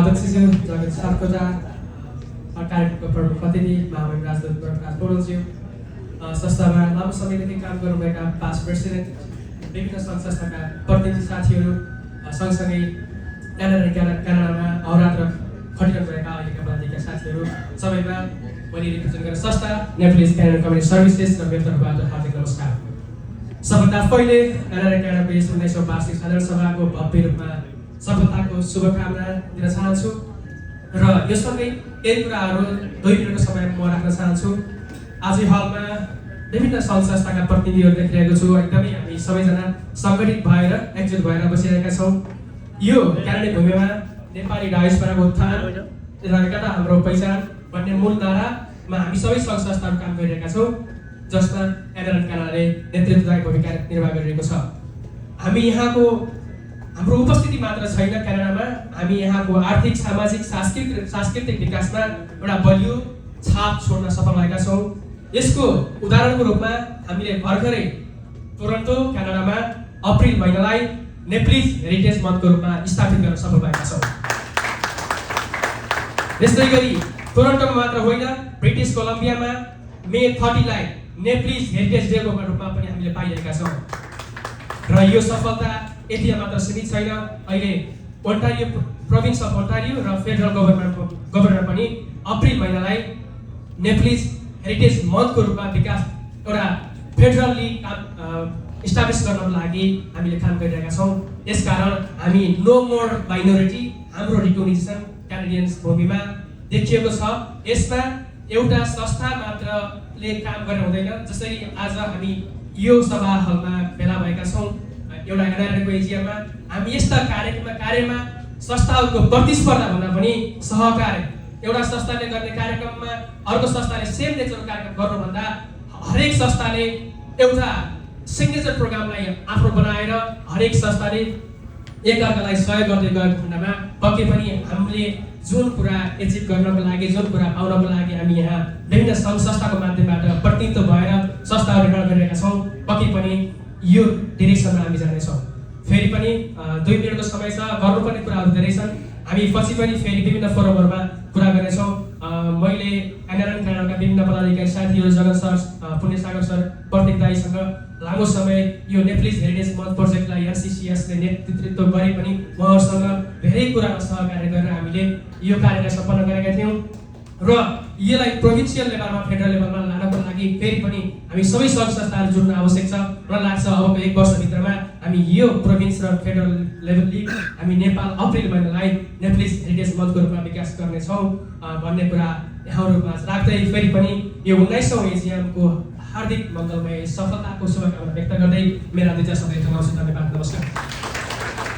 अध्यक्षज्यू जगत सापकोटा, कार्यक्रमको प्रमुख अतिथि महामहिम राजदूत प्रकाश पौडेलज्यू, संस्थामा लामो समयदेखि काम गर्नुभएका पास्ट प्रेसिडेन्ट, विभिन्न सङ्घ संस्थाका प्रतिनिधि साथीहरू, सँगसँगै क्यानाडामा अहोरात्र खटिरहनुभएका अहिलेका पदाधिकारी साथीहरू सबैमा मैले रिप्रेजेन्ट गरेर संस्था नेटफ्लिक्स क्यानाडा कम्युनिटी सर्भिसेस र मेरो तर्फबाट हार्दिक नमस्कार। सबभन्दा पहिले क्यानाडाको यस 19औं वार्षिक साधारण सभाको भव्य रूपमा सफलताको शुभकामना दिन चाहन्छु र यो सँगै केही कुराहरू 2 मिनेटको समय म राख्न चाहन्छु। आज हलमा विभिन्न सङ्घ संस्थाका प्रतिनिधिहरू देखिरहेको छु। एकदमै हामी सबैजना सङ्गठित भएर एकजुट भएर बसिरहेका छौँ। यो क्यानाडी भूमिमा नेपाली डायस्पोराको उत्थान रहेका हाम्रो पहिचान भन्ने मूल नारामा हामी सबै सङ्घ संस्थाहरू काम गरिरहेका छौँ, जसमा एनआरएन क्यानाडाले नेतृत्वदायी भूमिका निर्वाह गरिरहेको छ। हाम्रो उपस्थिति मात्र छैन क्यानाडामा, हामी यहाँको आर्थिक, सामाजिक, सांस्कृतिक विकासमा एउटा बलियो छाप छोड्न सफल भएका छौँ। यसको उदाहरणको रूपमा हामीले भर्खरै टोरन्टो क्यानाडामा अप्रिल महिनालाई नेप्लिज हेरिटेज मन्थको रूपमा स्थापित गर्न सफल भएका छौँ। यस्तै गरी टोरन्टोमा मात्र होइन, ब्रिटिस कोलम्बियामा मे 30 लाई नेप्लिज हेरिटेज डेको रूपमा पनि हामीले पाइरहेका छौँ। र यो सफलता यति मात्र सीमित छैन। अहिले ओन्टारियो प्रोभिन्स अफ ओन्टारियो र फेडरल गभर्नर पनि अप्रिल महिनालाई नेप्लिज हेरिटेज मन्थको रूपमा विकास एउटा फेडरली इस्टाब्लिस गर्नको लागि हामीले काम गरिरहेका छौँ। यसकारण हामी नो मोर माइनोरिटी, हाम्रो रिकग्निसन क्यानाडियन्स भूमिमा देखिएको छ। यसमा एउटा संस्था मात्रले काम गर्ने हुँदैन। जसरी आज हामी यो सभा हलमा भेला भएका छौँ एउटा एनआरएनको एजिएममा, हामी यस्ता कार्यमा संस्थाहरूको प्रतिस्पर्धा भन्दा पनि सहकार्य, एउटा संस्थाले गर्ने कार्यक्रममा अर्को संस्थाले सेम नेचरको कार्यक्रम गर्नुभन्दा हरेक संस्थाले एउटा सिग्नेचर प्रोग्रामलाई आफ्नो बनाएर हरेक संस्थाले एकअर्कालाई सहयोग गर्दै गएको खण्डमा पक्कै पनि हामीले जुन कुरा एचिभ गर्नको लागि, जुन कुरा पाउनको लागि हामी यहाँ विभिन्न सङ्घ संस्थाको माध्यमबाट प्रतिनिधित्व भएर संस्थाहरू निर्माण गरिरहेका छौँ, पक्कै पनि यो डिरेक्सनमा हामी जानेछौँ। फेरि पनि 2 मिनेटको समय छ, गर्नुपर्ने कुराहरू धेरै छन्। हामी पछि पनि फेरि विभिन्न फोरमहरूमा कुरा गर्नेछौँ। मैले एनआरएन क्यानाडाका विभिन्न पदाधिकारी साथीहरू, जगन सर, पुण्यसागर सर, प्रतीक दाईसँग लामो समय यो नेप्लिज हेरिटेज मन्थ प्रोजेक्टलाई एनसिसिएसले नेतृत्व गरे पनि उहाँहरूसँग धेरै कुरामा सहकार्य गरेर हामीले यो कार्यलाई सम्पन्न गरेका थियौँ र यसलाई प्रोभिन्सियल लेभलमा, फेडरल लेभलमा लानको लागि फेरि पनि हामी सबै सङ्घ संस्थाहरू जुट्न आवश्यक छ। र लाग्छ अबको 1 वर्षभित्रमा हामी यो प्रोभिन्स र फेडरल लेभलले हामी नेपाल अप्रिल महिनालाई नेप्लिज हेरिटेज मन्थको रूपमा विकास गर्नेछौँ भन्ने कुरा यहाँहरूमा राख्दै फेरि पनि यो 19औं एजिएमको हार्दिक मङ्गलमय सफलताको शुभकामना व्यक्त गर्दै मेरा 2 शब्द टङ्गाउँछु। धन्यवाद, नमस्कार।